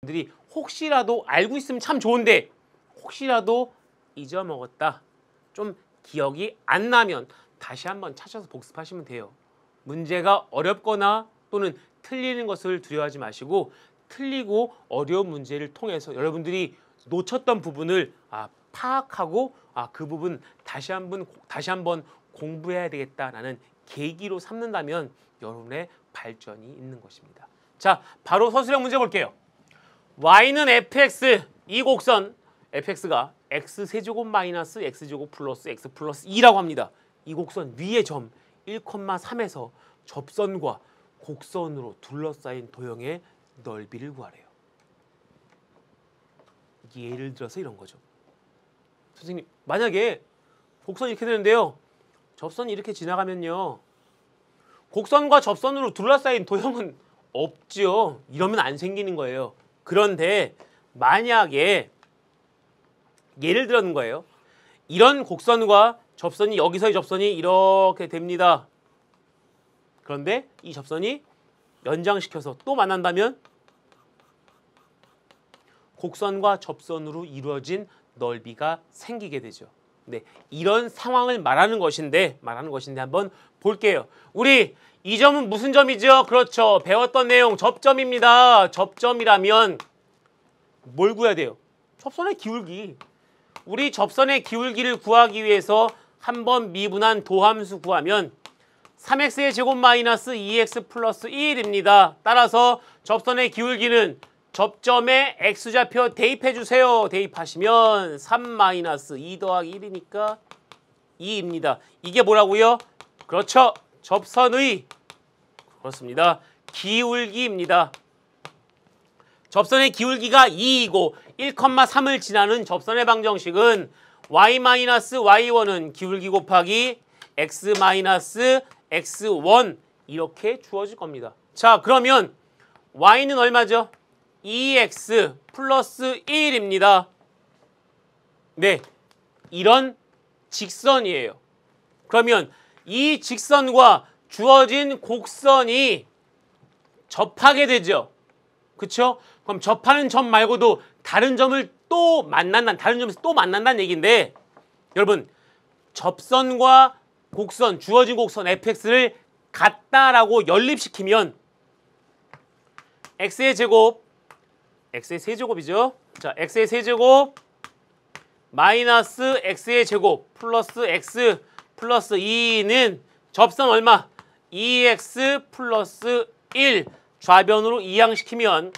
여러분들이 혹시라도 알고 있으면 참 좋은데 혹시라도 잊어먹었다, 좀 기억이 안 나면 다시 한번 찾아서 복습하시면 돼요. 문제가 어렵거나 또는 틀리는 것을 두려워하지 마시고 틀리고 어려운 문제를 통해서 여러분들이 놓쳤던 부분을 파악하고 그 부분 다시 한번 공부해야 되겠다라는 계기로 삼는다면 여러분의 발전이 있는 것입니다. 자, 바로 서술형 문제 볼게요. y는 fx, 이 곡선 fx가 x세제곱 마이너스 x제곱 플러스 x 플러스 2라고 합니다. 이 곡선 위의 점 1,3에서 접선과 곡선으로 둘러싸인 도형의 넓이를 구하래요. 예를 들어서 이런 거죠. 선생님, 만약에 곡선이 이렇게 되는데요. 접선이 이렇게 지나가면요. 곡선과 접선으로 둘러싸인 도형은 없죠. 이러면 안 생기는 거예요. 그런데 만약에 예를 들어는 거예요. 이런 곡선과 접선이, 여기서의 접선이 이렇게 됩니다. 그런데 이 접선이 연장시켜서 또 만난다면 곡선과 접선으로 이루어진 넓이가 생기게 되죠. 네, 이런 상황을 말하는 것인데 한번 볼게요. 우리 이 점은 무슨 점이죠? 그렇죠. 배웠던 내용 접점입니다. 접점이라면 뭘 구해야 돼요? 접선의 기울기. 우리 접선의 기울기를 구하기 위해서 한번 미분한 도함수 구하면 3x의 제곱 마이너스 2x 플러스 1입니다. 따라서 접선의 기울기는 접점에 x좌표 대입해 주세요. 대입하시면 3 마이너스 2 더하기 1이니까 2입니다. 이게 뭐라고요? 그렇죠. 접선의, 그렇습니다, 기울기입니다. 접선의 기울기가 2이고 1,3을 지나는 접선의 방정식은 y-y1은 기울기 곱하기 x-x1 이렇게 주어질 겁니다. 자, 그러면 y는 얼마죠? 2x 플러스 1입니다. 네, 이런 직선이에요. 그러면 이 직선과 주어진 곡선이 접하게 되죠. 그쵸? 그럼 접하는 점 말고도 다른 점을 또 만난다는, 다른 점에서 또 만난다는 얘기인데, 여러분, 접선과 곡선, 주어진 곡선 fx를 같다라고 연립시키면 x의 제곱, x의 세제곱이죠. 자, x의 세제곱 마이너스 x의 제곱 플러스 x 플러스 2는 접선 얼마? 2x 플러스 1 좌변으로 이항시키면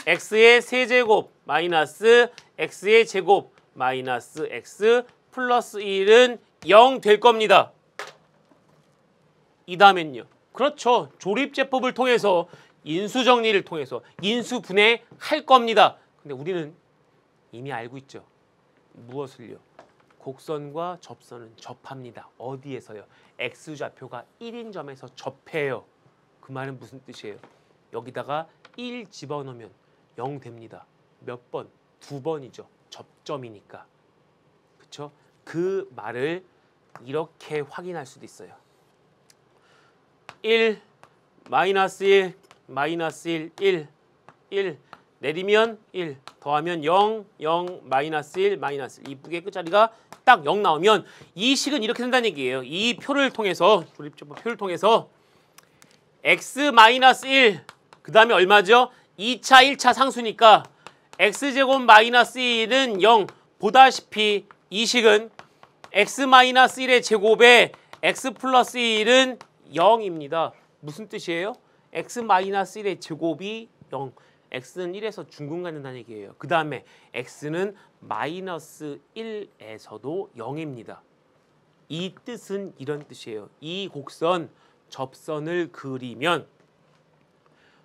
x의 세제곱 마이너스 x의 제곱 마이너스 x 플러스 1은 0 될 겁니다. 이 다음엔요. 그렇죠. 조립제법을 통해서 인수정리를 통해서 인수분해할 겁니다. 근데 우리는 이미 알고 있죠. 무엇을요? 곡선과 접선은 접합니다. 어디에서요? x좌표가 1인 점에서 접해요. 그 말은 무슨 뜻이에요? 여기다가 1 집어넣으면 0 됩니다. 몇 번? 2번이죠. 접점이니까. 그쵸? 그 말을 이렇게 확인할 수도 있어요. 1, 마이너스 1, 마이너스 1, 1, 1 내리면 1 더하면 0, 0, 마이너스 1, 마이너스 1 이쁘게 끝자리가 딱 0 나오면 이 식은 이렇게 된다는 얘기예요. 이 표를 통해서, 조립제법 표를 통해서 x 마이너스 1 그 다음에 얼마죠? 2차, 1차 상수니까 x제곱 마이너스 1은 0 보다시피 이 식은 x 마이너스 1의 제곱에 x 플러스 1은 0입니다. 무슨 뜻이에요? x 마이너스 1의 제곱이 0. x는 1에서 중근 갖는다는 얘기예요. 그 다음에 x는 마이너스 1에서도 0입니다. 이 뜻은 이런 뜻이에요. 이 곡선, 접선을 그리면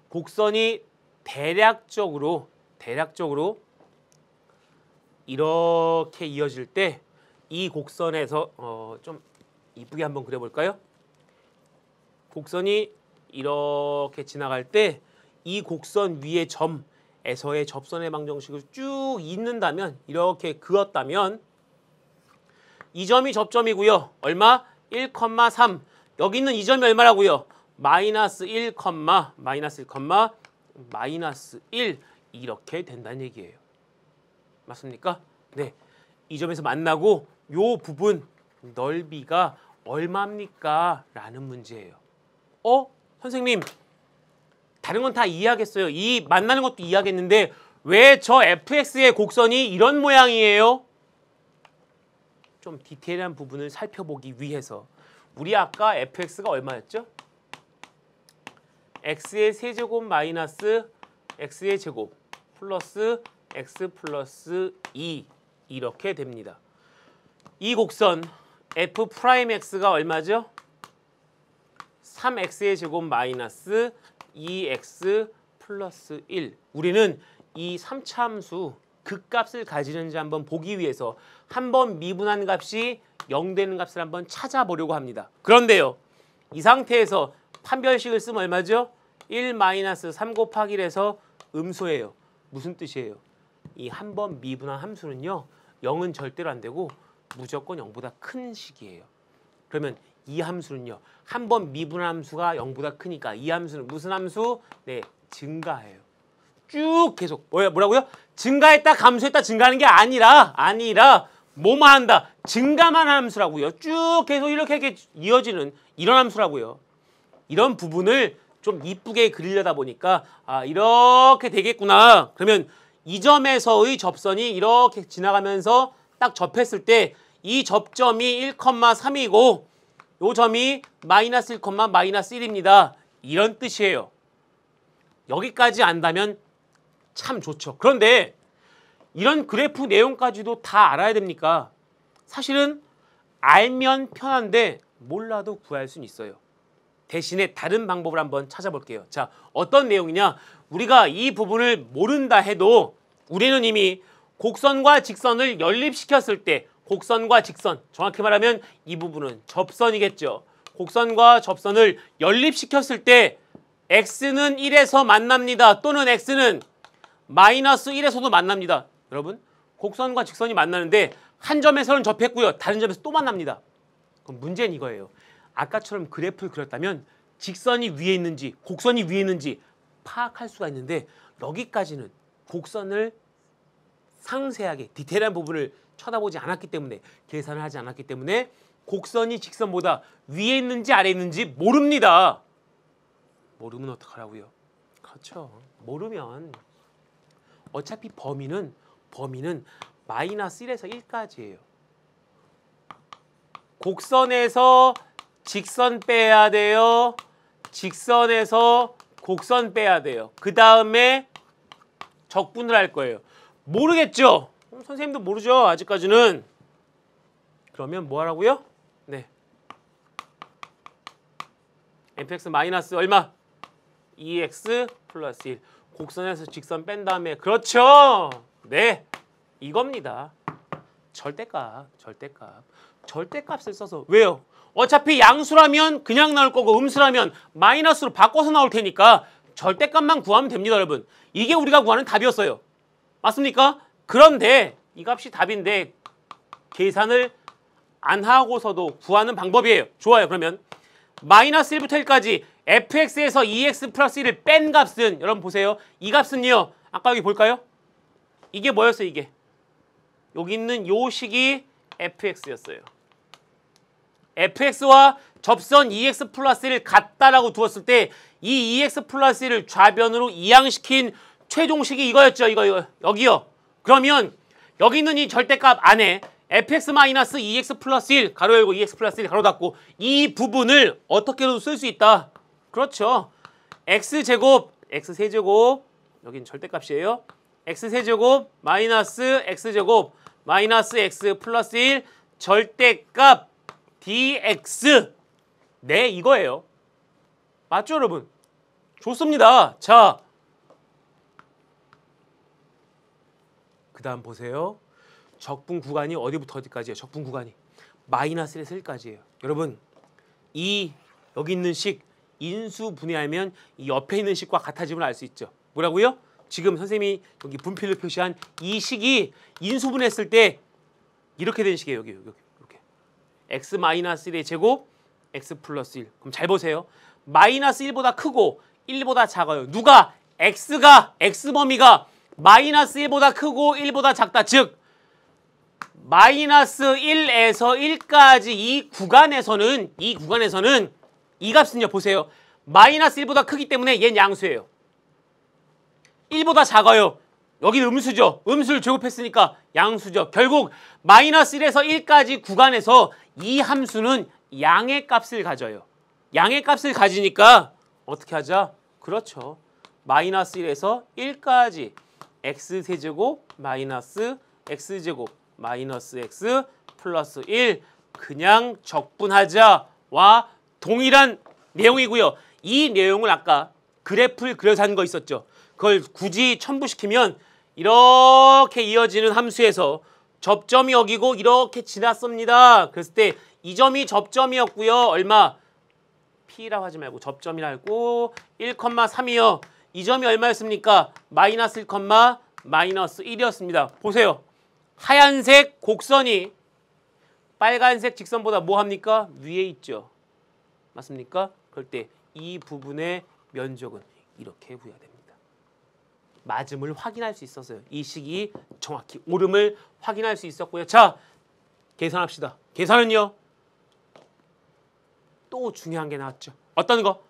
곡선이 대략적으로 이렇게 이어질 때 이 곡선에서 좀 이쁘게 한번 그려볼까요? 곡선이 이렇게 지나갈 때 이 곡선 위의 점에서의 접선의 방정식을 쭉 잇는다면, 이렇게 그었다면 이 점이 접점이고요. 얼마? 1,3. 여기 있는 이 점이 얼마라고요? 마이너스 1, 마이너스 1, 마이너스 1. 이렇게 된다는 얘기예요. 맞습니까? 네. 이 점에서 만나고 요 부분 넓이가 얼마입니까? 라는 문제예요. 선생님 다른 건 다 이해하겠어요. 이 만나는 것도 이해하겠는데 왜 저 fx의 곡선이 이런 모양이에요? 좀 디테일한 부분을 살펴보기 위해서 우리 아까 fx가 얼마였죠? x의 세제곱 마이너스 x의 제곱 플러스 x 플러스 2 이렇게 됩니다. 이 곡선 f'x가 얼마죠? 3x의 제곱 마이너스 2x 플러스 1. 우리는 이 3차함수 극값을 가지는지 한번 보기 위해서 한번 미분한 값이 0 되는 값을 한번 찾아보려고 합니다. 그런데요. 이 상태에서 판별식을 쓰면 얼마죠? 1 마이너스 3 곱하기 1에서 음수예요. 무슨 뜻이에요? 이 한번 미분한 함수는요. 0은 절대로 안 되고 무조건 0보다 큰 식이에요. 그러면 이 함수는요. 한번 미분한 함수가 0보다 크니까 이 함수는 무슨 함수? 네, 증가해요. 쭉 계속 뭐라고요? 증가했다 감소했다 증가하는 게 아니라 뭐만 한다? 증가만 하는 함수라고요. 쭉 계속 이렇게 이어지는 이런 함수라고요. 이런 부분을 좀 이쁘게 그리려다 보니까 이렇게 되겠구나. 그러면 이 점에서의 접선이 이렇게 지나가면서 딱 접했을 때 이 접점이 1,3이고 요 점이 마이너스 1, 마이너스 1입니다. 이런 뜻이에요. 여기까지 안다면 참 좋죠. 그런데 이런 그래프 내용까지도 다 알아야 됩니까? 사실은 알면 편한데 몰라도 구할 수는 있어요. 대신에 다른 방법을 한번 찾아볼게요. 자, 어떤 내용이냐? 우리가 이 부분을 모른다 해도 우리는 이미 곡선과 직선을 연립시켰을 때 곡선과 직선, 정확히 말하면 이 부분은 접선이겠죠. 곡선과 접선을 연립시켰을 때 x는 1에서 만납니다. 또는 x는 마이너스 1에서도 만납니다. 여러분, 곡선과 직선이 만나는데 한 점에서는 접했고요. 다른 점에서 또 만납니다. 그럼 문제는 이거예요. 아까처럼 그래프를 그렸다면 직선이 위에 있는지 곡선이 위에 있는지 파악할 수가 있는데 여기까지는 곡선을 상세하게 디테일한 부분을 쳐다보지 않았기 때문에 계산을 하지 않았기 때문에 곡선이 직선보다 위에 있는지 아래에 있는지 모릅니다. 모르면 어떡하라고요? 그렇죠. 모르면 어차피 범위는 마이너스 1에서 1까지예요. 곡선에서 직선 빼야 돼요. 직선에서 곡선 빼야 돼요. 그 다음에 적분을 할 거예요. 모르겠죠? 선생님도 모르죠. 아직까지는. 그러면 뭐 하라고요? 네. fx 마이너스 얼마? 2x 플러스 1. 곡선에서 직선 뺀 다음에 그렇죠. 네. 이겁니다. 절대값을 써서 왜요? 어차피 양수라면 그냥 나올 거고 음수라면 마이너스로 바꿔서 나올 테니까 절대값만 구하면 됩니다, 여러분. 이게 우리가 구하는 답이었어요. 맞습니까? 그런데 이 값이 답인데 계산을 안 하고서도 구하는 방법이에요. 좋아요. 그러면 마이너스 1부터 1까지 fx에서 2x 플러스 1을 뺀 값은 여러분 보세요. 이 값은요. 아까 여기 볼까요? 이게 뭐였어요? 이게. 여기 있는 요 식이 fx였어요. fx와 접선 2x 플러스 1을 같다라고 두었을 때 이 2x 플러스 1을 좌변으로 이항시킨 최종식이 이거였죠. 이거 여기요. 그러면 여기 있는 이 절대값 안에 fx 마이너스 2x 플러스 1 가로 열고 2x 플러스 1 가로 닫고 이 부분을 어떻게도 쓸 수 있다. 그렇죠. x제곱, x세제곱 여긴 절대값이에요. x세제곱 마이너스 x제곱 마이너스 x 플러스 1 절대값 dx 네 이거예요. 맞죠 여러분? 좋습니다. 자, 그 다음 보세요. 적분 구간이 어디부터 어디까지예요? 적분 구간이 마이너스 1에서 1까지예요. 여러분 이 여기 있는 식 인수분해하면 이 옆에 있는 식과 같아짐을 알 수 있죠. 뭐라고요? 지금 선생님이 여기 분필로 표시한 이 식이 인수분해했을 때 이렇게 된 식이에요. 여기 이렇게 x 마이너스 1의 제곱 x 플러스 1. 그럼 잘 보세요. 마이너스 1보다 크고 1보다 작아요. 누가? x가 x 범위가 마이너스 1보다 크고 1보다 작다. 즉 마이너스 1에서 1까지 이 구간에서는 이 값은요. 보세요. 마이너스 1보다 크기 때문에 얘는 양수예요. 1보다 작아요. 여기는 음수죠. 음수를 제곱했으니까 양수죠. 결국 마이너스 1에서 1까지 구간에서 이 함수는 양의 값을 가져요. 양의 값을 가지니까 어떻게 하자? 그렇죠. 마이너스 1에서 1까지 x세제곱 마이너스 x제곱 마이너스 x 플러스 1 그냥 적분하자와 동일한 내용이고요. 이 내용을 아까 그래프를 그려서 한 거 있었죠. 그걸 굳이 첨부시키면 이렇게 이어지는 함수에서 접점이 여기고 이렇게 지났습니다. 그랬을 때 이 점이 접점이었고요. 얼마? P라고 하지 말고 접점이라 하고 1,3이요. 이 점이 얼마였습니까? 마이너스 1, 마이너스 1이었습니다. 보세요. 하얀색 곡선이 빨간색 직선보다 뭐 합니까? 위에 있죠. 맞습니까? 그럴 때 이 부분의 면적은 이렇게 부여됩니다. 맞음을 확인할 수 있었어요. 이 식이 정확히 옳음을 확인할 수 있었고요. 자, 계산합시다. 계산은요. 또 중요한 게 나왔죠. 어떤 거?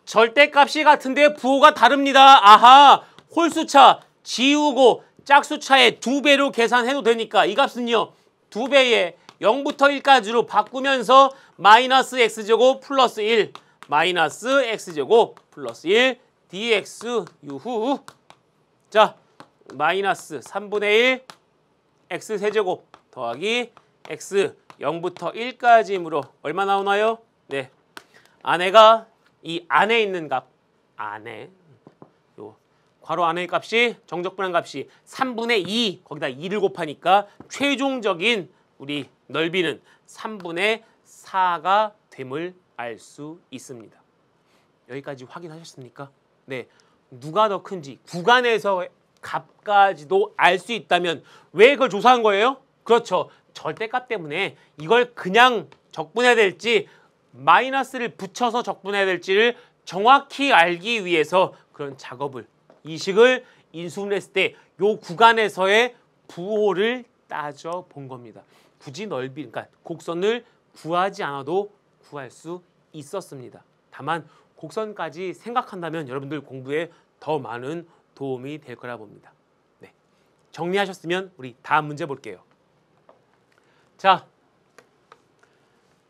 절대값이 같은데 부호가 다릅니다. 아하, 홀수차 지우고 짝수차의 2배로 계산해도 되니까 이 값은요. 2배에 0부터 1까지로 바꾸면서 마이너스 x제곱 플러스 1 마이너스 x제곱 플러스 1 dx 유후. 자, 마이너스 3분의 1 x세제곱 더하기 x 0부터 1까지이므로 얼마 나오나요? 네, 안에가 이 안에 있는 값, 안에 요 괄호 안의 값이 정적분한 값이 3분의 2 거기다 2를 곱하니까 최종적인 우리 넓이는 3분의 4가 됨을 알 수 있습니다. 여기까지 확인하셨습니까? 네, 누가 더 큰지 구간에서 값까지도 알 수 있다면 왜 그걸 조사한 거예요? 그렇죠. 절대값 때문에 이걸 그냥 적분해야 될지 마이너스를 붙여서 적분해야 될지를 정확히 알기 위해서 그런 작업을 이 식을 인수분해했을 때 요 구간에서의 부호를 따져 본 겁니다. 굳이 넓이, 그러니까 곡선을 구하지 않아도 구할 수 있었습니다. 다만 곡선까지 생각한다면 여러분들 공부에 더 많은 도움이 될 거라 봅니다. 네, 정리하셨으면 우리 다음 문제 볼게요. 자,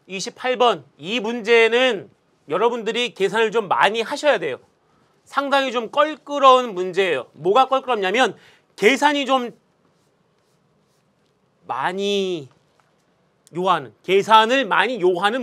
28번 이 문제는 여러분들이 계산을 좀 많이 하셔야 돼요. 상당히 좀 껄끄러운 문제예요. 뭐가 껄끄럽냐면 계산이 좀 많이 요하는, 계산을 많이 요하는